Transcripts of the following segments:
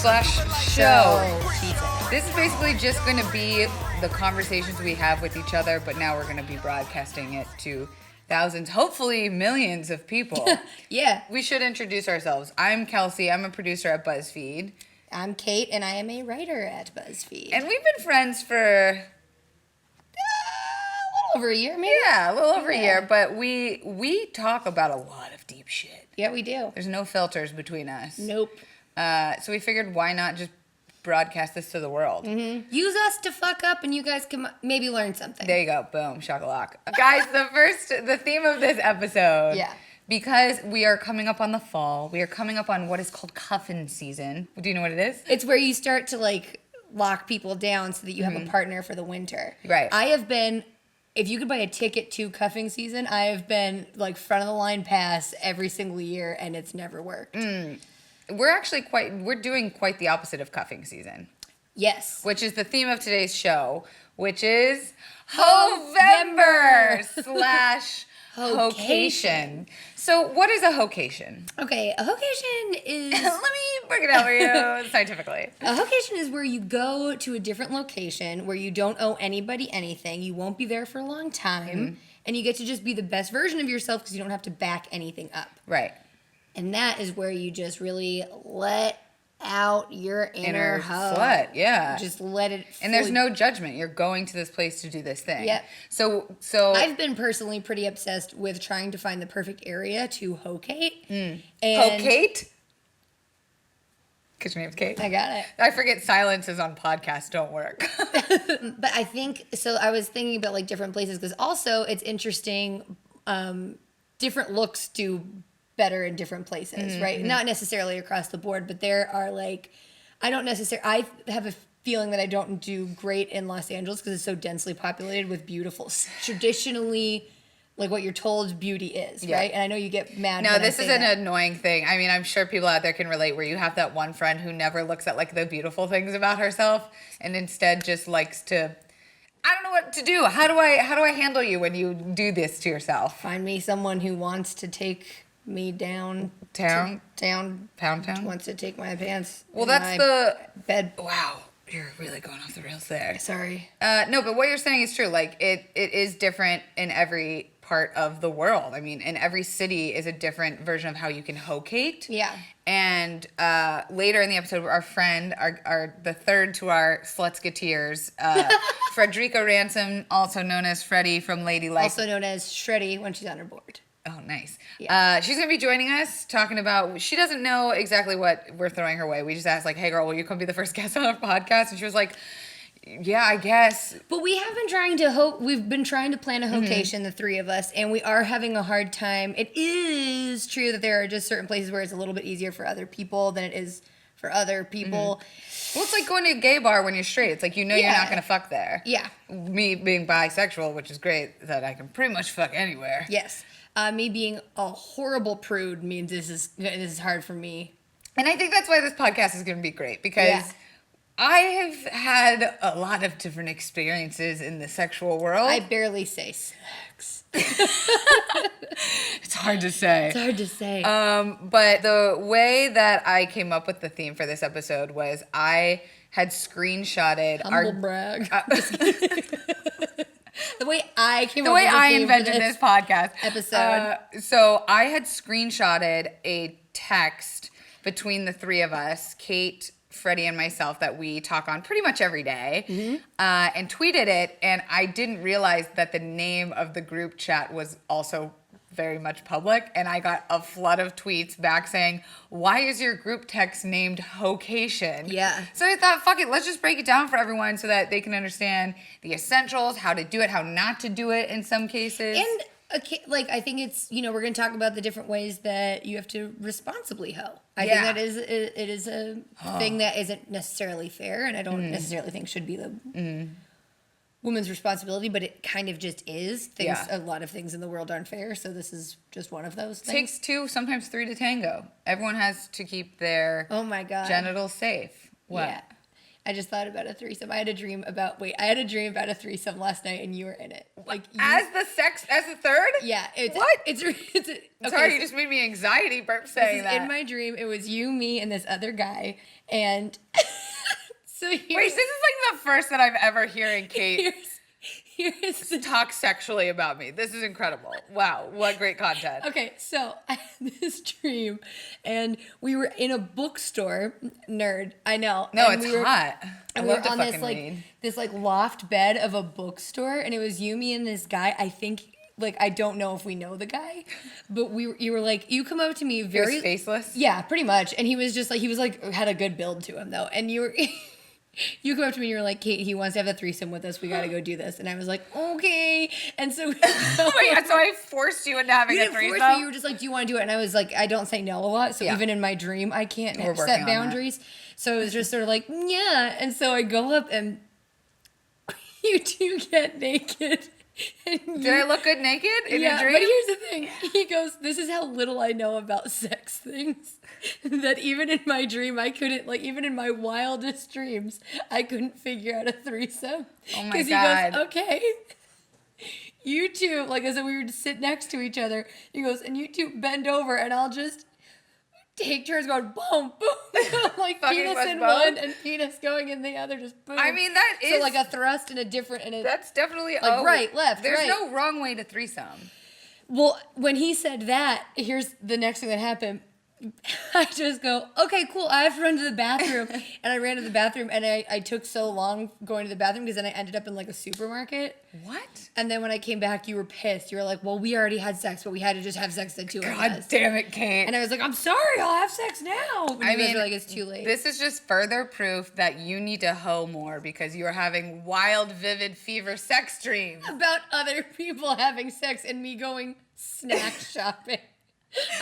/show. This is basically just going to be the conversations we have with each other, but now we're going to be broadcasting it to thousands, hopefully millions of people. Yeah. We should introduce ourselves. I'm Kelsey. I'm a producer at BuzzFeed. I'm Kate, and I am a writer at BuzzFeed. And we've been friends for... a little over a year, maybe? Yeah, a little over a year, but we talk about a lot of deep shit. Yeah, we do. There's no filters between us. Nope. So we figured, why not just broadcast this to the world? Mm-hmm. Use us to fuck up, and you guys can maybe learn something. There you go. Boom. Shakalak. Guys, the theme of this episode. Yeah. Because we are coming up on the fall. We are coming up on what is called cuffing season. Do you know what it is? It's where you start to, lock people down so that you have a partner for the winter. Right. I have been... If you could buy a ticket to cuffing season, I have been, front of the line pass every single year, and it's never worked. We're doing quite the opposite of cuffing season. Yes. Which is the theme of today's show, which is Hovember / Hocation. So what is a hocation? Okay, a hocation is... Let me break it out for you scientifically. A hocation is where you go to a different location where you don't owe anybody anything. You won't be there for a long time. And you get to just be the best version of yourself because you don't have to back anything up. Right. And that is where you just really let out your inner hoe. Slut, yeah. Just let it And there's no judgment. You're going to this place to do this thing. Yep. So I've been personally pretty obsessed with trying to find the perfect area to hocate. Hocate? Because your name's Kate. I got it. I forget silences on podcasts don't work. But I think, so I was thinking about different places because also it's interesting, different looks do better in different places, right? Not necessarily across the board, but there are I have a feeling that I don't do great in Los Angeles because it's so densely populated with beautiful, traditionally, what you're told beauty is, right? And I know you get mad. No, this is an annoying thing. I mean, I'm sure people out there can relate where you have that one friend who never looks at the beautiful things about herself and instead just likes to, I don't know what to do. How do I handle you when you do this to yourself? Find me someone who wants to take me down Pound town wants to take my pants. Well, that's the bed. Wow, you're really going off the rails there. Sorry. No, but what you're saying is true. It is different in every part of the world. I mean, in every city is a different version of how you can hocate. Yeah. And later in the episode, our friend, the third to our Slutsketeers, Frederica Ransom, also known as Freddy from Ladylike. Also known as Shreddy when she's on her board. Oh, nice. Yeah. She's going to be joining us, talking about, she doesn't know exactly what we're throwing her way. We just asked, hey, girl, will you come be the first guest on our podcast? And she was like, yeah, I guess. But we have been trying to we've been trying to plan a hocation, the three of us, and we are having a hard time. It is true that there are just certain places where it's a little bit easier for other people than it is for other people. Well, it's like going to a gay bar when you're straight. It's like, you're not going to fuck there. Yeah. Me being bisexual, which is great, that I can pretty much fuck anywhere. Yes. Me being a horrible prude means this is hard for me. And I think that's why this podcast is going to be great, because I have had a lot of different experiences in the sexual world. I barely say sex. It's hard to say. It's hard to say. But the way that I came up with the theme for this episode was I had screenshotted Humble brag. The way I invented this podcast episode. So I had screenshotted a text between the three of us, Kate, Freddy, and myself, that we talk on pretty much every day, and tweeted it. And I didn't realize that the name of the group chat was also very much public, and I got a flood of tweets back saying, why is your group text named Hocation? Yeah. So I thought, fuck it, let's just break it down for everyone so that they can understand the essentials, how to do it, how not to do it in some cases. And I think it's, we're going to talk about the different ways that you have to responsibly hoe. I think that it is a thing that isn't necessarily fair, and I don't necessarily think should be the woman's responsibility, but it kind of just is. A lot of things in the world aren't fair, so this is just one of those things. It takes two, sometimes three to tango. Everyone has to keep their genitals safe. What? Yeah. I just thought about a threesome. I had a dream about a threesome last night, and you were in it. Like as the third? Yeah. What? Okay, Sorry, you just made me anxiety burp saying that. In my dream, it was you, me, and this other guy, and so Wait, this is like the first that I'm ever hearing Kate talk sexually about me. This is incredible. Wow, what great content. Okay, so I had this dream, and we were in a bookstore. Nerd, I know. No, and it's hot. And we were on this loft bed of a bookstore, and it was you, me, and this guy. I think, like, I don't know if we know the guy, but you were like, you come up to me very... He was faceless? Yeah, pretty much. And he was just like, had a good build to him, though. And you were... You come up to me and you're like, Kate, he wants to have a threesome with us. We got to go do this. And I was like, okay. And so... Wait, so I forced you into having a threesome? You didn't force me. You were just like, do you want to do it? And I was like, I don't say no a lot. So even in my dream, I can't set boundaries. So it was just sort of like, yeah. And so I go up and you two get naked. Did I look good naked in your dream? But here's the thing. He goes, this is how little I know about sex things. That even in my dream, I couldn't, like, even in my wildest dreams, I couldn't figure out a threesome. Oh my God. Because he goes, okay, you two, like, as if we were to sit next to each other, he goes, and you two bend over and I'll just take turns going boom, boom, like penis in one and penis going in the other, just boom. I mean, that is... So like a thrust and a different... That's definitely... Like right, left, There's right. no wrong way to threesome. Well, when he said that, here's the next thing that happened. I just go, okay, cool. I have to run to the bathroom. And I ran to the bathroom and I took so long going to the bathroom because then I ended up in like a supermarket. What? And then when I came back, you were pissed. You were like, well, we already had sex, but we had to just have sex the two of us. God damn it, Kate. And I was like, I'm sorry, I'll have sex now. And you guys were like, it's too late. This is just further proof that you need to hoe more because you are having wild, vivid fever sex dreams. About other people having sex and me going snack shopping.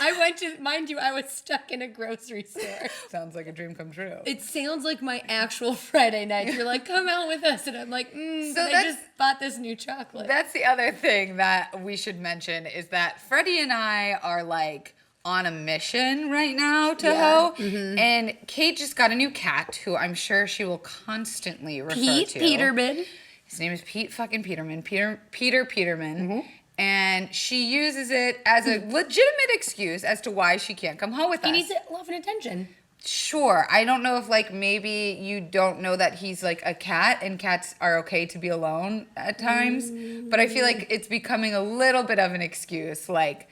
I went to, mind you, I was stuck in a grocery store. Sounds like a dream come true. It sounds like my actual Friday night. You're like, come out with us. And I'm like, so I just bought this new chocolate. That's the other thing that we should mention is that Freddy and I are like on a mission right now to hoe. Mm-hmm. And Kate just got a new cat who I'm sure she will constantly refer to. Pete Peterman. His name is Pete fucking Peterman. Peter Peterman. Mm-hmm. And she uses it as a legitimate excuse as to why she can't come home with us. He needs love and attention. Sure. I don't know if, like, maybe you don't know that he's, like, a cat and cats are okay to be alone at times. But I feel like it's becoming a little bit of an excuse. Like,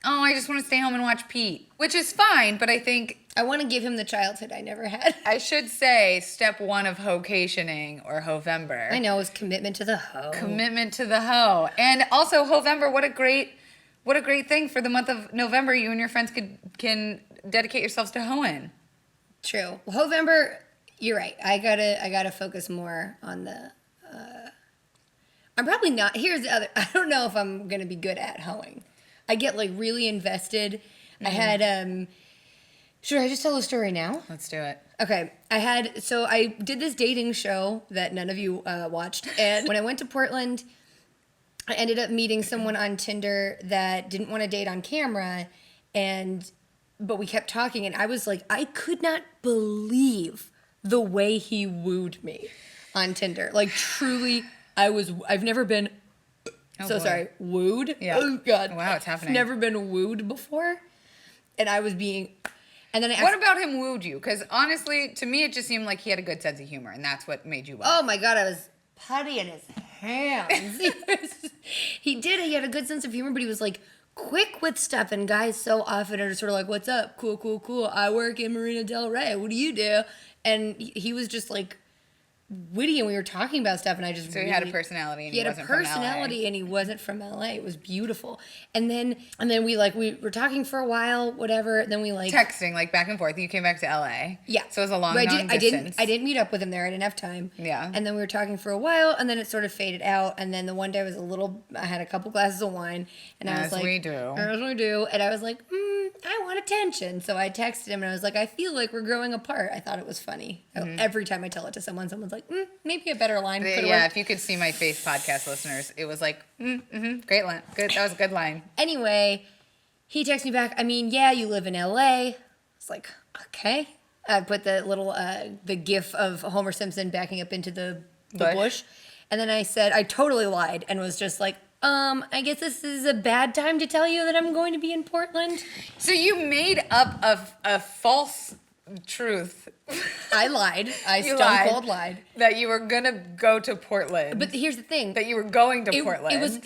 oh, I just want to stay home and watch Pete. Which is fine, but I think... I want to give him the childhood I never had. I should say step one of hocationing or Hovember. I know, is commitment to the hoe. Commitment to the hoe. And also Hovember, what a great thing for the month of November. You and your friends can dedicate yourselves to hoeing. True. Well, Hovember, you're right. I gotta focus more on the I'm probably not. Here's the other. I don't know if I'm gonna be good at hoeing. I get like really invested. Mm-hmm. I had should I just tell the story now? Let's do it. Okay. I did this dating show that none of you watched. And when I went to Portland, I ended up meeting someone on Tinder that didn't want to date on camera. But we kept talking. And I was like, I could not believe the way he wooed me on Tinder. Like, truly, I've never been, wooed. Yeah. Oh, God. Wow, it's happening. Never been wooed before. And I was being... And then what about him wooed you? Because honestly, to me, it just seemed like he had a good sense of humor, and that's what made you woo. Oh my God, I was putty in his hands. He had a good sense of humor, but he was like quick with stuff. And guys so often are just sort of like, "What's up? Cool, cool, cool. I work in Marina Del Rey. What do you do?" And he was just like witty, and we were talking about stuff, and I just he had a personality, and he wasn't from LA. And he wasn't from LA. It was beautiful. And then we were talking for a while, whatever. And then we like texting like back and forth. You came back to LA, yeah. So it was a long distance. I didn't meet up with him there. I didn't have time. Yeah. And then we were talking for a while, and then it sort of faded out. And then the one day I had a couple glasses of wine, and I was like, as we do, and I was like, I want attention. So I texted him, and I was like, I feel like we're growing apart. I thought it was funny. Mm-hmm. Every time I tell it to someone's like, maybe a better line. Yeah, if you could see my face, podcast listeners, it was like, great line. Good, that was a good line. Anyway, he texted me back. I mean, yeah, you live in LA. It's like, okay. I put the little the gif of Homer Simpson backing up into the bush. And then I said, I totally lied and was just like, I guess this is a bad time to tell you that I'm going to be in Portland. So you made up a false truth. I lied. I cold lied. That you were going to go to Portland. But here's the thing. That you were going to Portland. It was,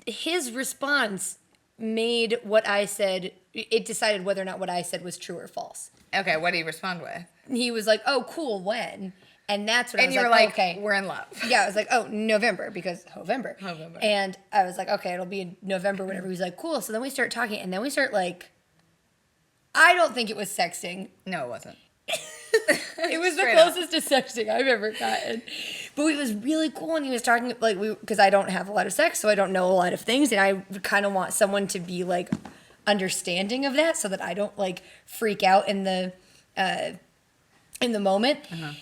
his response made what I said, it decided whether or not what I said was true or false. Okay, what did he respond with? He was like, oh, cool, when? And that's what I was like, and you were like, okay. We're in love. Yeah, I was like, oh, November, because Hovember. Hovember. And I was like, okay, it'll be in November, whenever. He was like, cool. So then we start talking, and then we start like, I don't think it was sexting. No, it wasn't. It was the closest to sexting I've ever gotten. But it was really cool, and he was talking, like, because I don't have a lot of sex, so I don't know a lot of things, and I kind of want someone to be, like, understanding of that so that I don't, like, freak out in the moment. Uh-huh.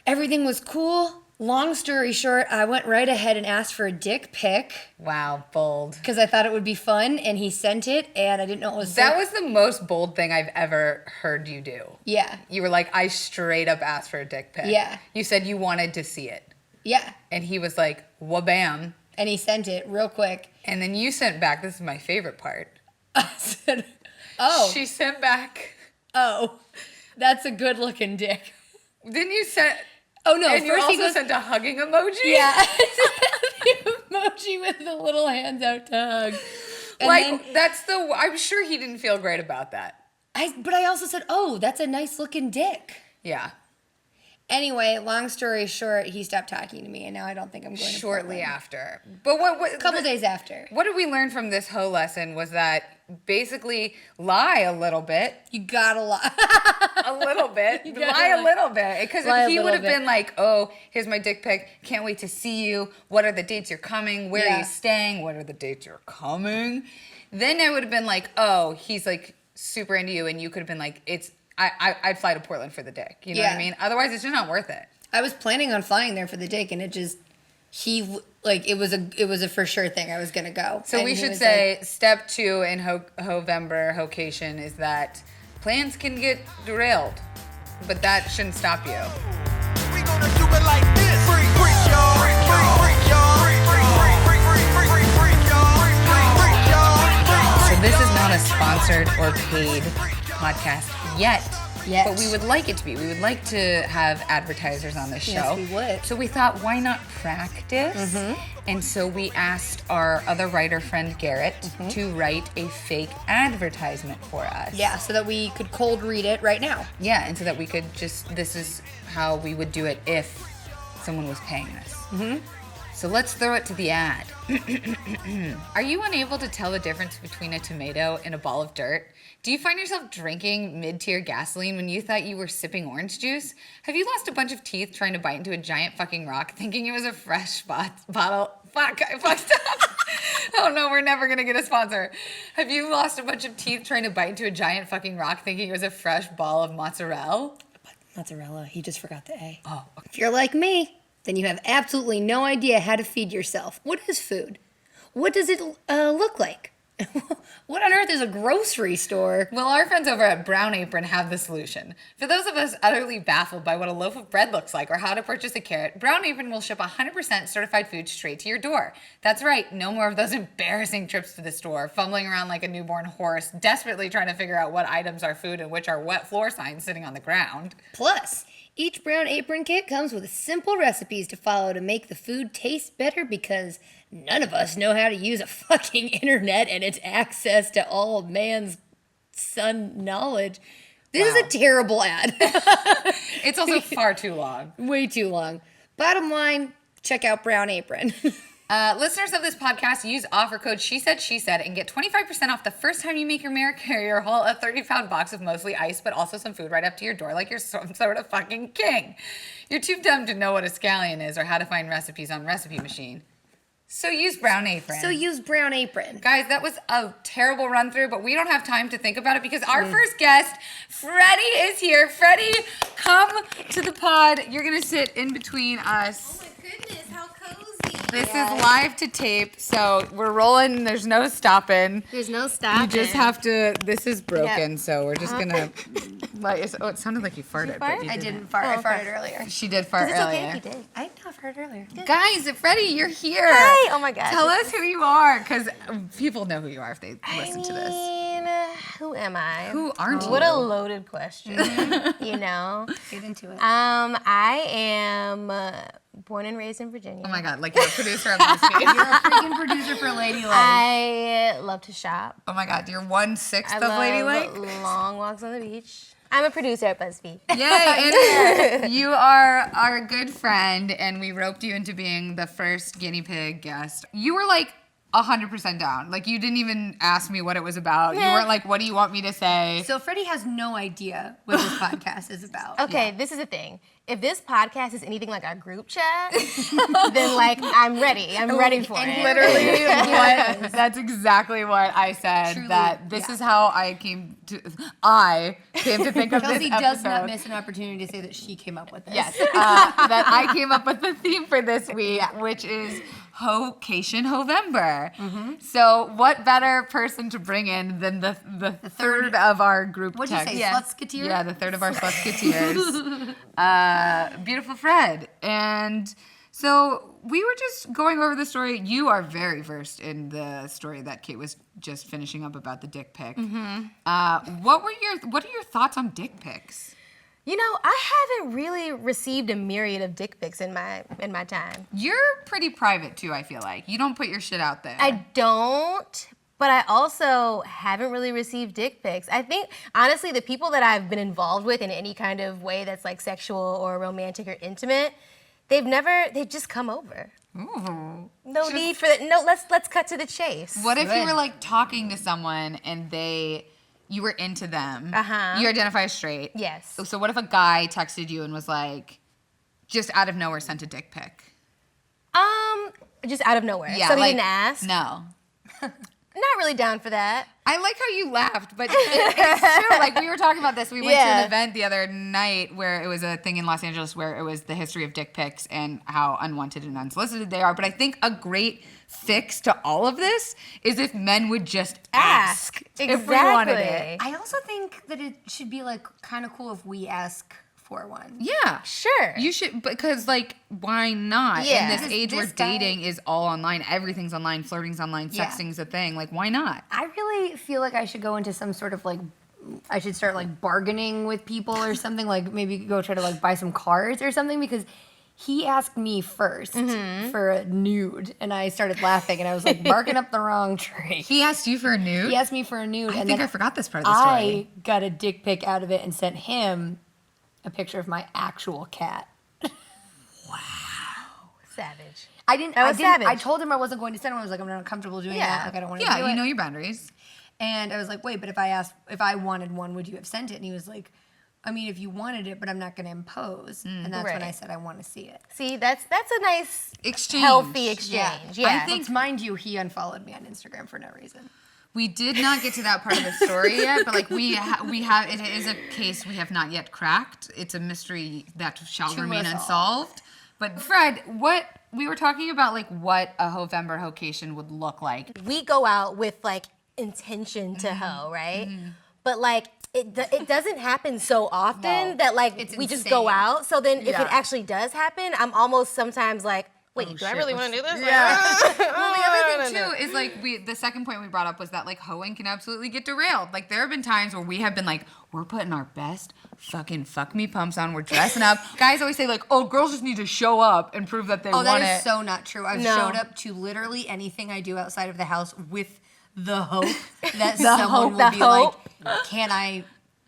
Everything was cool. Long story short, I went right ahead and asked for a dick pic. Wow, bold. Because I thought it would be fun, and he sent it, and I didn't know it was... That was the most bold thing I've ever heard you do. Yeah. You were like, I straight up asked for a dick pic. Yeah. You said you wanted to see it. Yeah. And he was like, wha-bam. And he sent it real quick. And then you sent back, this is my favorite part. I said, oh. She sent back... Oh, that's a good-looking dick. Didn't you send... Oh, no. And first you also sent a hugging emoji? Yeah. The emoji with the little hands out to hug. And like, I'm sure he didn't feel great about that. But I also said, oh, that's a nice-looking dick. Yeah. Anyway, long story short, he stopped talking to me, and now I don't think I'm going to Shortly Portland. After. But a couple days after. What did we learn from this hoe lesson was that basically lie a little bit. You gotta lie. A little bit. Lie a little bit. Because if he would have been like, oh, here's my dick pic. Can't wait to see you. What are the dates you're coming? Where are you staying? What are the dates you're coming? Then I would have been like, oh, he's like super into you. And you could have been like, I'd fly to Portland for the dick. You know what I mean? Otherwise, it's just not worth it. I was planning on flying there for the dick, and it just... it was a for sure thing. I was gonna go. So we should say step 2 in Hovember Hocation is that plans can get derailed, but that shouldn't stop you. We gonna do it like this. Freak y'all. So this is not a sponsored or paid podcast yet. But we would like it to be. We would like to have advertisers on this show. Yes, we would. So we thought, why not practice? Mm-hmm. And so we asked our other writer friend, Garrett, to write a fake advertisement for us. Yeah, so that we could cold read it right now. Yeah, and so that we could this is how we would do it if someone was paying us. Mm-hmm. So let's throw it to the ad. Are you unable to tell the difference between a tomato and a ball of dirt? Do you find yourself drinking mid-tier gasoline when you thought you were sipping orange juice? Have you lost a bunch of teeth trying to bite into a giant fucking rock thinking it was a fresh bottle? Fuck, I fucked up. Oh no, we're never gonna get a sponsor. Have you lost a bunch of teeth trying to bite into a giant fucking rock thinking it was a fresh ball of mozzarella? Mozzarella, he just forgot the A. Oh, okay. If you're like me, then you have absolutely no idea how to feed yourself. What is food? What does it look like? What on earth is a grocery store? Well, our friends over at Brown Apron have the solution. For those of us utterly baffled by what a loaf of bread looks like or how to purchase a carrot, Brown Apron will ship 100% certified food straight to your door. That's right, no more of those embarrassing trips to the store, fumbling around like a newborn horse, desperately trying to figure out what items are food and which are wet floor signs sitting on the ground. Plus, each Brown Apron kit comes with simple recipes to follow to make the food taste better because none of us know how to use a fucking internet and its access to all man's son knowledge. This is a terrible ad. It's also far too long. Way too long. Bottom line, check out Brown Apron. Listeners of this podcast, use offer code SHESAID, and get 25% off the first time you make your mail carrier haul a 30-pound box of mostly ice, but also some food right up to your door like you're some sort of fucking king. You're too dumb to know what a scallion is or how to find recipes on Recipe Machine. So use Brown Apron. Guys, that was a terrible run through, but we don't have time to think about it because our first guest, Freddy, is here. Freddy, come to the pod. You're going to sit in between us. Oh my goodness, how cozy. This is live to tape, so we're rolling. There's no stopping. There's no stopping. You just have to, this is broken, so we're just going to Like, it sounded like you farted. But you I didn't fart. I farted earlier. She did fart It's earlier. okay if you did. I know I farted earlier. Guys, Freddy, you're here. Hi. Oh my God. Tell us who you are, because people know who you are if they listen to this. Who am I? Who aren't you? What a loaded question. You know? Get into it. I am born and raised in Virginia. Oh my God, like you're a producer of BuzzFeed. You're a freaking producer for Lady Lake. I love to shop. Oh my God, you're 1/6 I of Lady Lake. love long walks on the beach. I'm a producer at BuzzFeed. Yay! And you are our good friend, and we roped you into being the first guinea pig guest. You were like 100% down. Like, you didn't even ask me what it was about. You weren't like, what do you want me to say? So Freddie has no idea what this podcast is about. Okay, this is the thing. If this podcast is anything like our group chat, then like I'm ready. I'm ready for it. Literally, that's exactly what I said. Truly, that this is how I came to think of Kelsey this episode. does not miss an opportunity to say that she came up with this. Yes, that I came up with the theme for this week, which is Hocation Hovember. So, what better person to bring in than the third of our group What'd you text? say, Slutsketeer? Yeah, the third of our Slutsketeers. Beautiful Fred. And so we were just going over the story. You are very versed in the story that Kate was just finishing up about the dick pic. What are your thoughts on dick pics? You know, I haven't really received a myriad of dick pics in my time. You're pretty private too, I feel like. You don't put your shit out there. I don't, but I also haven't really received dick pics. I think, honestly, the people that I've been involved with in any kind of way that's like sexual or romantic or intimate, they've just come over. Ooh. No need for that. No, let's cut to the chase. What if you were like talking to someone and you were into them? You identify as straight. Yes. So what if a guy texted you and was like, just out of nowhere sent a dick pic? Just out of nowhere. Yeah, So he like, didn't ask? No. Not really down for that. I like how you laughed, but it's true. Like, we were talking about this. We went to an event the other night where it was a thing in Los Angeles where it was the history of dick pics and how unwanted and unsolicited they are. But I think a great fix to all of this is if men would just ask if we wanted it. I also think that it should be like kind of cool if we ask for one. Yeah. Sure. You should, because like, why not? Yeah. In this Because age where this guy- dating is all online, everything's online, flirting's online, Yeah. sexting's a thing. Like, why not? I really feel like I should go into some sort of like, I should start like bargaining with people or something, like maybe go try to like buy some cards or something, because he asked me first for a nude and I started laughing and I was like barking up the wrong tree. He asked you for a nude? He asked me for a nude I and think then I forgot this part of the story. I got a dick pic out of it and sent him a picture of my actual cat. Savage. I savage. told him I wasn't going to send him. I was like, I'm not comfortable doing that. Like, I don't want to do Yeah, it. you know your boundaries. And I was like, wait, but if I wanted one, would you have sent it? And he was like, I mean, if you wanted it, but I'm not going to impose. And that's when I Right. said I want to see it. See, that's a nice, Exchange. healthy exchange. Yeah. I think- But mind you, he unfollowed me on Instagram for no reason. We did not get to that part of the story yet, but like we have, it is a case we have not yet cracked. It's a mystery that shall To remain us all. unsolved. But Fred, what we were talking about, like what a Hovember Hocation would look like. We go out with like intention to hoe, right? But like it doesn't happen so often No, that like it's we just go insane. out. So then if Yeah. it actually does happen, I'm almost sometimes like, wait, do I shit, really let's- want to do this? Yeah. Well, the other No, thing too is like the second point we brought up was that like hoeing can absolutely get derailed. Like there have been times where we have been like, we're putting our best fucking fuck me pumps on, we're dressing up. Guys always say like, oh, girls just need to show up and prove that they Oh, want that it. is so not true. I've No. showed up to literally anything I do outside of the house with the hope that someone will be like,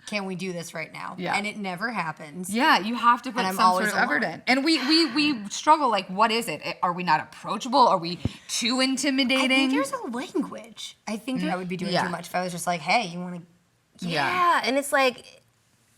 can we do this right now? Yeah. And it never happens. Yeah, you have to put And I'm some sort always of effort alone. in. And we struggle, like, what is it? Are we not approachable? Are we too I intimidating? think there's a language. I think that I would be doing Yeah. too much if I was just like, hey, you want to... Yeah, and it's like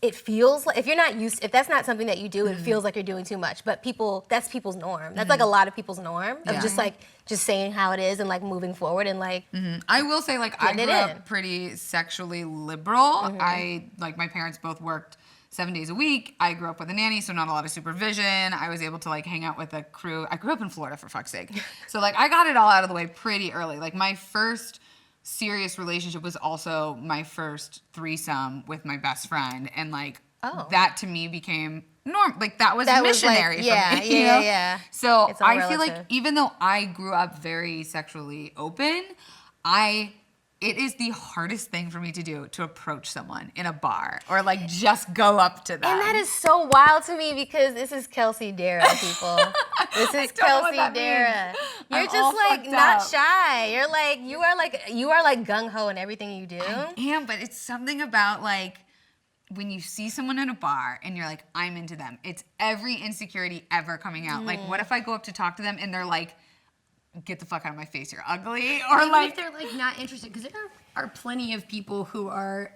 it feels like if that's not something that you do, it feels like you're doing too much. But that's people's norm. That's like a lot of people's norm of just saying how it is and like moving forward and like I will say, like, I Getting grew it up in. pretty sexually liberal. My parents both worked 7 days a week. I grew up with a nanny, so not a lot of supervision. I was able to like hang out with a crew. I grew up in Florida, for fuck's sake. So like I got it all out of the way pretty early. Like my first serious relationship was also my first threesome with my best friend, and like that to me became like that was missionary for me. You know? Yeah. So It's all I feel like relative. even though I grew up very sexually open, it is the hardest thing for me to do to approach someone in a bar or like just go up to them. And that is so wild to me because this is Kelsey Dara, people. This is Kelsey Dara. You're I'm just all like fucked not up. shy. You're like you are like gung ho in everything you do. I am, but it's something about like when you see someone in a bar and you're like, I'm into them. It's every insecurity ever coming out. Like, what if I go up to talk to them and they're like, get the fuck out of my face, you're ugly? Or Even like if they're like not interested, because there are plenty of people who are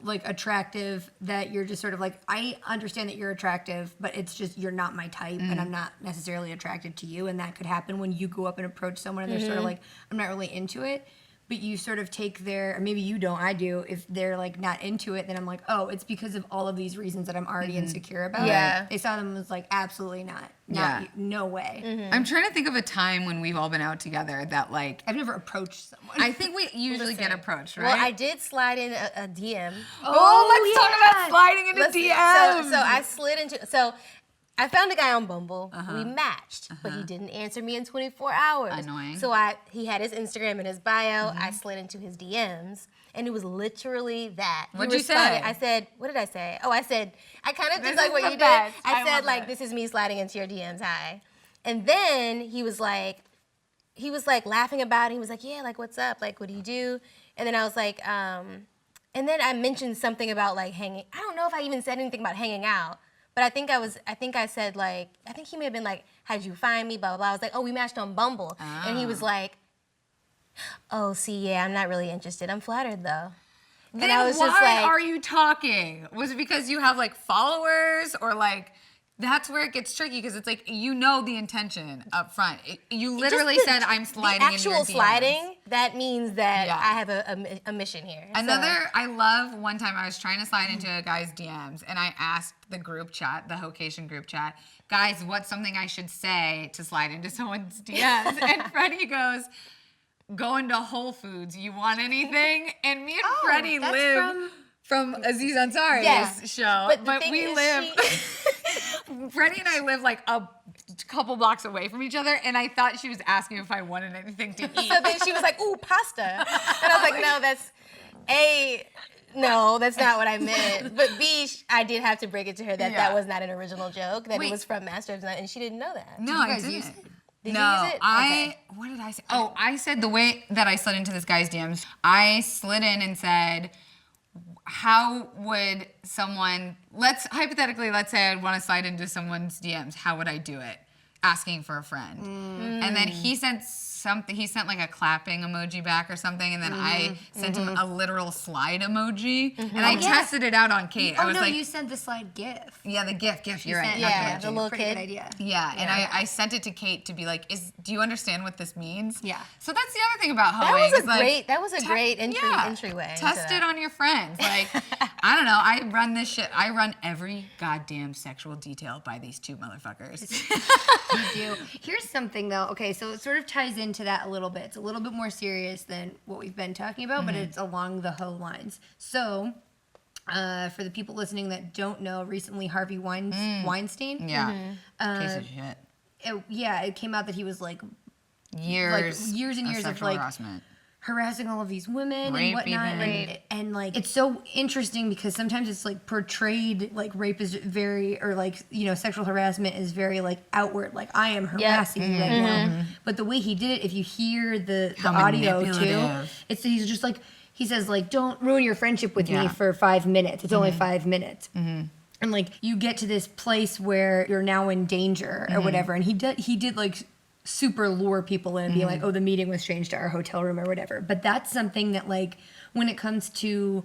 like attractive that you're just sort of like, I understand that you're attractive, but it's just you're not my type, and I'm not necessarily attracted to you, and that could happen when you go up and approach someone and they're sort of like, I'm not really into it. But you sort of take their, or maybe you don't, I do. If they're like not into it, then I'm like, oh, it's because of all of these reasons that I'm already insecure about. Yeah. They saw them as like, absolutely not. Yeah. No way. I'm trying to think of a time when we've all been out together that like I've never approached someone. I think we usually get approached, right? Well, I did slide in a DM. let's talk about sliding into Let's- DMs. So I slid into I found a guy on Bumble. We matched, but he didn't answer me in 24 hours. Annoying. So he had his Instagram in his bio. I slid into his DMs, and it was literally that. He What'd you say? responded- I said, what did I say? Oh, I said, I kind of did This like is what the you best. did. I I said, love like, it. this is me sliding into your DMs, hi. And then he was like laughing about it. He was like, yeah, like, what's up? Like, what do you do? And then I was like, and then I mentioned something about like hanging. I don't know if I even said anything about hanging out. But I think I said like, I think he may have been like, how'd you find me, blah, blah, blah. I was like, oh, we matched on Bumble. And he was like, oh, see, yeah, I'm not really interested. I'm flattered though. then and I was why just like, are you talking? Was it because you have like followers or like that's where it gets tricky because it's like you know the intention up front. You literally just said I'm sliding the into actual your DMs. sliding, that means that Yeah. I have a mission here. So- I love one time I was trying to slide into a guy's DMs and I asked the group chat, the Hocation group chat, guys, what's something I should say to slide into someone's DMs? And Freddie goes, going to Whole Foods, you want anything? And me and Freddie that's live from Aziz Ansari's Yes. show. But the But thing we is live, Freddie and I live like a couple blocks away from each other. And I thought she was asking if I wanted anything to eat. So then she was like, ooh, pasta. And I was like, no, that's no, that's not what I meant. But B, I did have to break it to her that that was not an original joke, that Wait. it was from Master of None, and she didn't know that. No, you I guys didn't. use it? Did No, you use it? I, what did I say? Oh, I said the way that I slid into this guy's DMs, I slid in and said, how would someone, let's say I'd want to slide into someone's DMs, how would I do it? Asking for a friend. And then he sent like a clapping emoji back or something, and then I sent him a literal slide emoji, and I tested it out on Kate. I Oh was no, like, you sent the slide GIF. yeah, the GIF, you're right. Sent- not yeah, emoji. the little Pretty kid. good idea. Yeah, and I sent it to Kate to be like, do you understand what this means? Yeah. So that's the other thing about That hoeing. was is, like, that was a great entryway. into Test that. it on your friends. Like, I don't know. I run this shit. I run every goddamn sexual detail by these two motherfuckers. You do. Here's something though. Okay, so it sort of ties into that a little bit. It's a little bit more serious than what we've been talking about, but it's along the hoe lines. So, for the people listening that don't know, recently Harvey Weinstein. Yeah. Piece of shit. It came out that he was like Years and years of of sexual like harassment. harassing all of these women Rape and whatnot. even. And like it's so interesting because sometimes it's like portrayed like rape is very, or like, you know, sexual harassment is very like outward, like I am harassing you right now. But the way he did it, if you hear the How audio too, manipulative. he's just like, he says like, don't ruin your friendship with Yeah. me for 5 minutes. It's only 5 minutes. And like you get to this place where you're now in danger or whatever. And he did like super lure people in and be like, oh, the meeting was changed to our hotel room or whatever. But that's something that like when it comes to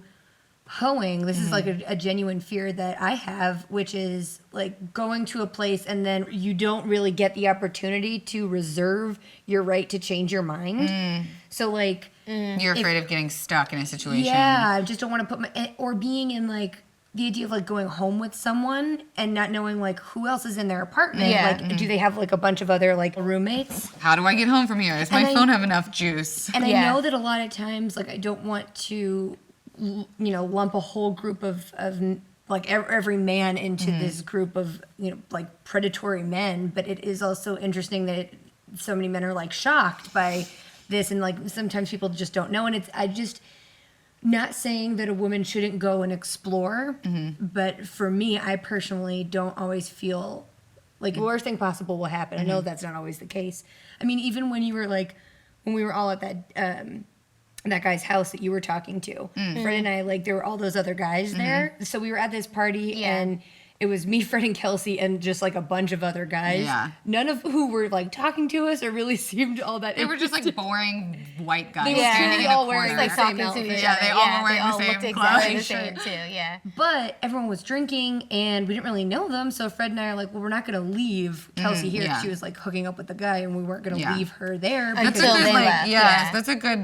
hoeing, this is like a genuine fear that I have, which is like going to a place and then you don't really get the opportunity to reserve your right to change your mind. So like You're afraid of getting stuck in a situation. yeah, I just don't want to put or being in like the idea of like going home with someone and not knowing like who else is in their apartment. Yeah. Like, do they have like a bunch of other like roommates? How do I get home from here? Does my phone have enough juice? And Yeah. I know that a lot of times, like, I don't want to, lump a whole group of like every man into this group of, like predatory men. But it is also interesting that so many men are like shocked by this, and like sometimes people just don't know. And not saying that a woman shouldn't go and explore, but for me, I personally don't always feel like the worst thing possible will happen. I know that's not always the case. I mean, even when we were all at that guy's house that you were talking to, Fred and I, like, there were all those other guys there. So we were at this party and it was me, Fred, and Kelsey, and just like a bunch of other guys. Yeah. None of who were like talking to us or really seemed all that. They were just like boring white guys They were standing in a all corner. wearing, Like Same talking to outfit. each Yeah, other. they all were wearing the looked same exactly the clothes. same too. Yeah. But everyone was drinking, and we didn't really know them. So Fred and I are like, well, we're not going to leave Kelsey here. yeah. She was like hooking up with the guy, and we weren't going to Yeah. leave her there. That's a Until good they like left, yes, yeah.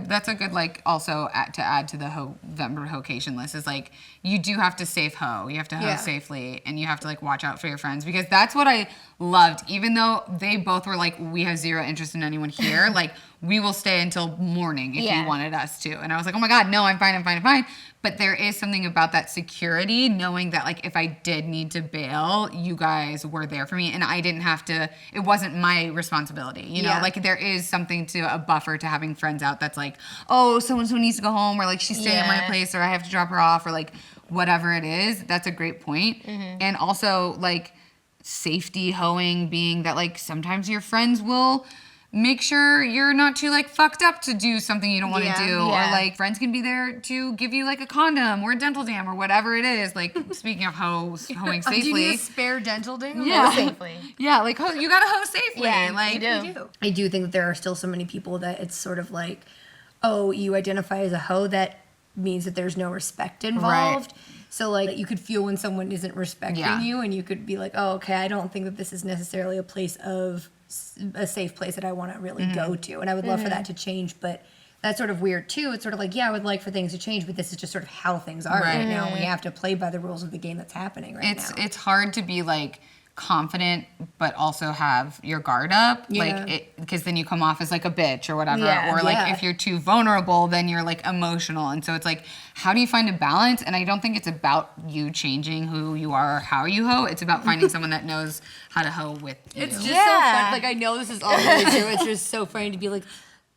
that's a good like also to add to the November Hocation list is like you do have to safe hoe. You have to hoe Yeah. safely, and you have to like watch out for your friends, because that's what I loved. Even though they both were like, we have zero interest in anyone here, like we will stay until morning if Yeah. you wanted us to. And I was like, oh my God, no, I'm fine. But there is something about that security, knowing that like if I did need to bail, you guys were there for me, and I didn't have to. It wasn't my responsibility, you know. Yeah. Like there is something to a buffer to having friends out that's like, oh, so and so needs to go home, or like she's staying at my Yeah. place, or I have to drop her off, or like whatever it is. That's a great point. And also like safety hoeing being that like sometimes your friends will make sure you're not too like fucked up to do something you don't want to Yeah. do, Yeah. or like friends can be there to give you like a condom or a dental dam or whatever it is. Like speaking of hoeing Do you need safely, a spare dental dam? yeah, Safely. yeah, like you gotta hoe safely. Yeah, like you do. I do think that there are still so many people that it's sort of like, oh, you identify as a hoe, that means that there's no respect involved. So like you could feel when someone isn't respecting Yeah. you, and you could be like, oh, okay, I don't think that this is necessarily a place of a safe place that I want to really go to. And I would love for that to change, but that's sort of weird too. It's sort of like, yeah, I would like for things to change, but this is just sort of how things are right now. And we have to play by the rules of the game that's happening right now. it's hard to be like confident but also have your guard up, Yeah. like because then you come off as like a bitch or whatever, Yeah. or like Yeah. if you're too vulnerable then you're like emotional, and so it's like how do you find a balance? And I don't think it's about you changing who you are or how you hoe. It's about finding someone that knows how to hoe with you. It's just so Yeah. fun. Like, I know this is all really true. It's just so funny to be like,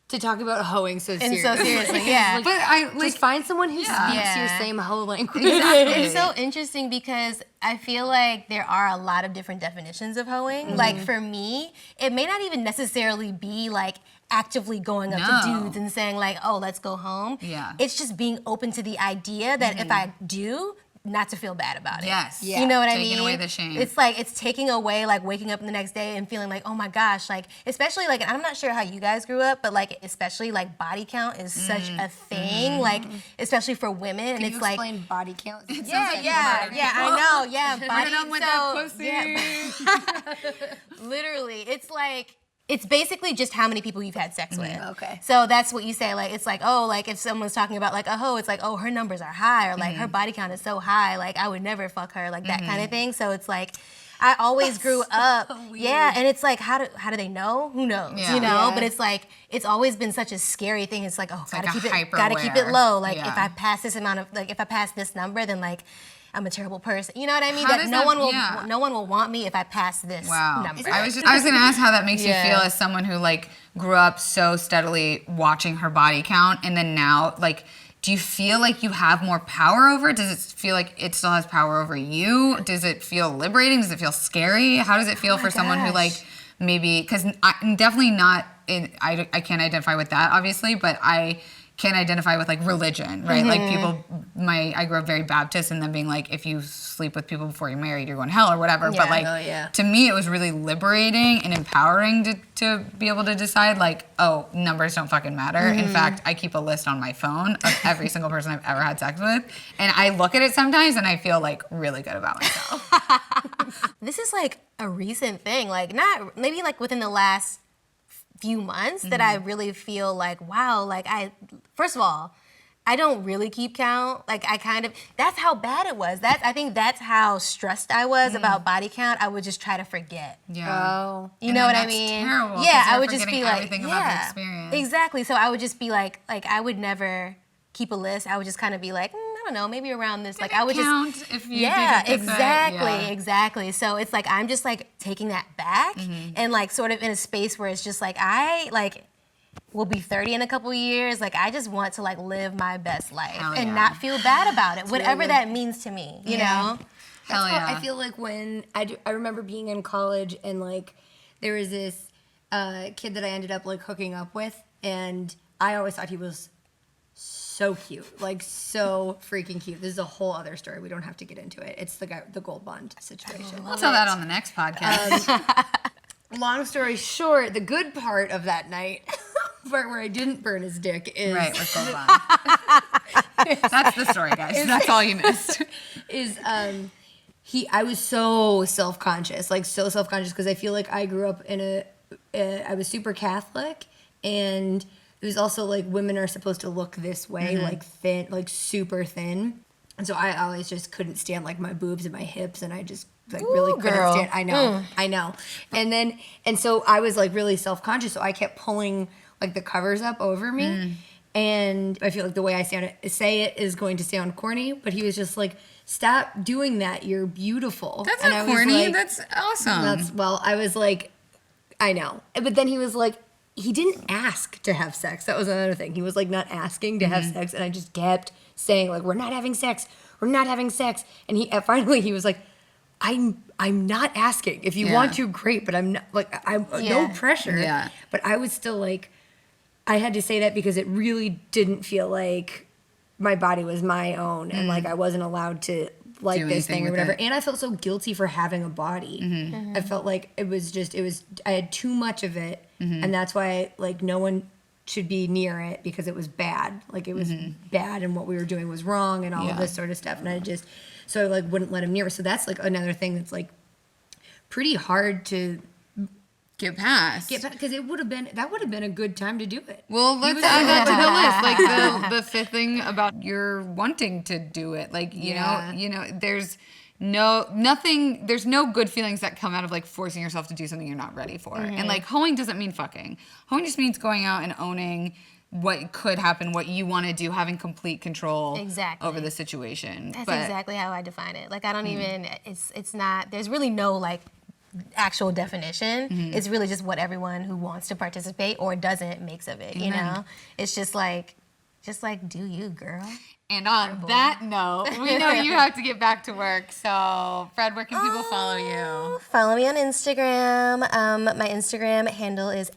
to talk about hoeing so And seriously. so seriously, yeah. But I like Just find someone who Yeah. speaks Yeah. your same hoe language. Exactly. It's so interesting because I feel like there are a lot of different definitions of hoeing. Like for me, it may not even necessarily be like actively going up to No. dudes and saying like, oh, let's go home. Yeah. It's just being open to the idea that if I do, not to feel bad about it. Yes. Yeah. You know what I Taking mean? away the shame. It's like it's taking away like waking up the next day and feeling like, oh my gosh, like especially like I'm not sure how you guys grew up, but like especially like body count is such a thing, like especially for women, and Can it's you like explain body count? yeah, I know, yeah, Put body it on with that pussy. Yeah, literally, it's like it's basically just how many people you've had sex with. Okay. So that's what you say. Like it's like, oh, like if someone's talking about like a hoe, it's like, oh, her numbers are high, or like her body count is so high, like I would never fuck her, like that kind of thing. So it's like I always grew up. weird. Yeah, and it's like how do they know? Who knows? Yeah. You know? Yeah. But it's like it's always been such a scary thing. It's like, oh, like gotta a keep it hyper-aware. low. Like Yeah. if I pass this amount of like if I pass this number, then like I'm a terrible person. You know what I mean? How That does no that- one will yeah. no one will want me if I pass this Wow. number. I was gonna ask how that makes Yeah. you feel as someone who like grew up so steadily watching her body count, and then now like do you feel like you have more power over it? Does it feel like it still has power over you? Does it feel liberating? Does it feel scary? How does it feel for someone who like maybe, because I'm definitely not in, I can't identify with that obviously, but I can identify with like religion, right? Like people, I grew up very Baptist, and then being like, if you sleep with people before you're married, you're going to hell or whatever. But like, Oh, yeah. to me, it was really liberating and empowering to be able to decide like, oh, numbers don't fucking matter. In fact, I keep a list on my phone of every single person I've ever had sex with, and I look at it sometimes and I feel like really good about myself. This is like a recent thing, like not maybe like within the last few months that I really feel like, wow, like first of all, I don't really keep count. Like that's how bad it was. I think that's how stressed I was about body count. I would just try to forget. Yeah. Oh. You know what I mean? Terrible, yeah, 'cause I you're would just be like, everything about the experience. exactly. So I would just be like I would never keep a list. I would just kind of be like, I don't know, maybe around this. Like I would count just if you yeah, did it this way. exactly. So it's like I'm just like taking that back and like sort of in a space where it's just like I like will be 30 in a couple years. Like I just want to like live my best life and not feel bad about it, whatever that means to me. You know. Hell yeah. I feel like when I remember being in college and like there was this kid that I ended up like hooking up with, and I always thought he was so cute, like so freaking cute. This is a whole other story. We don't have to get into it. It's the gold bond situation. We'll tell that on the next podcast. Long story short, the good part of that night, part where I didn't burn his dick, is right, with gold bond. That's the story, guys. That's all you missed. I was so self-conscious because I feel like I grew up in I was super Catholic, and it was also like women are supposed to look this way, like thin, like super thin. And so I always just couldn't stand like my boobs and my hips, and I just like really couldn't stand. I know. And so I was like really self-conscious, so I kept pulling like the covers up over me. And I feel like the way I say it is going to sound corny, but he was just like, stop doing that. You're beautiful. That's and not I was corny. like, That's awesome. I was like, I know. But then he was like, he didn't ask to have sex. That was another thing. He was like not asking to have sex. And I just kept saying like, we're not having sex. We're not having sex. And finally he was like, I'm not asking. If you want to, great. But I'm not like, no pressure. Yeah. But I was still like, I had to say that because it really didn't feel like my body was my own and like I wasn't allowed to like Do this thing or anything with whatever. it. And I felt so guilty for having a body. I felt like I had too much of it. And that's why like no one should be near it because it was bad. Like it was bad and what we were doing was wrong and all of this sort of stuff. And so I like wouldn't let him near. So that's like another thing that's like pretty hard to Get past. because that would have been a good time to do it. Well, let's add that to the list. Like the fifth thing about you're wanting to do it. Like, you know, there's there's no good feelings that come out of like forcing yourself to do something you're not ready for. And like hoeing doesn't mean fucking. Hoeing just means going out and owning what could happen, what you want to do, having complete control over the situation. That's exactly how I define it. Like I don't even, it's not, there's really no like actual definition. It's really just what everyone who wants to participate or doesn't makes of it, you know? It's just like do you, girl. And on that note, we know you have to get back to work. So, Fred, where can people follow you? Follow me on Instagram. My Instagram handle is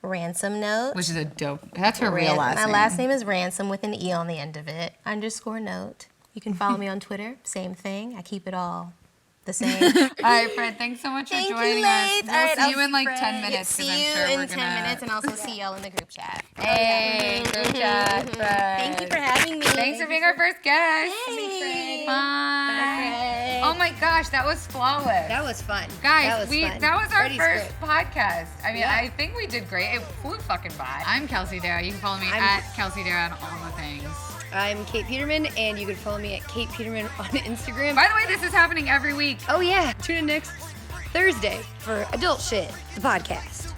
@ransomnote. Which is a dope. That's her real last name. My last name is Ransom with an E on the end of it. _note. You can follow me on Twitter. Same thing. I keep it all the same. All right, Fred, thanks so much for joining us. We'll see you in like 10 minutes. See you in 10 minutes and also see y'all in the group chat. Hey, group chat, Fred. Thank you for having me. Thanks for being our first guest. Hey. Bye. Oh my gosh, that was flawless. That was fun. Guys, that was our Freddy's first great. podcast. I mean, I think we did great. It flew fucking by. I'm Kelsey Dara. You can follow me at Kelsey Dara on all the things. I'm Kate Peterman, and you can follow me at Kate Peterman on Instagram. By the way, this is happening every week. Oh yeah, tune in next Thursday for Adult Shit, the podcast.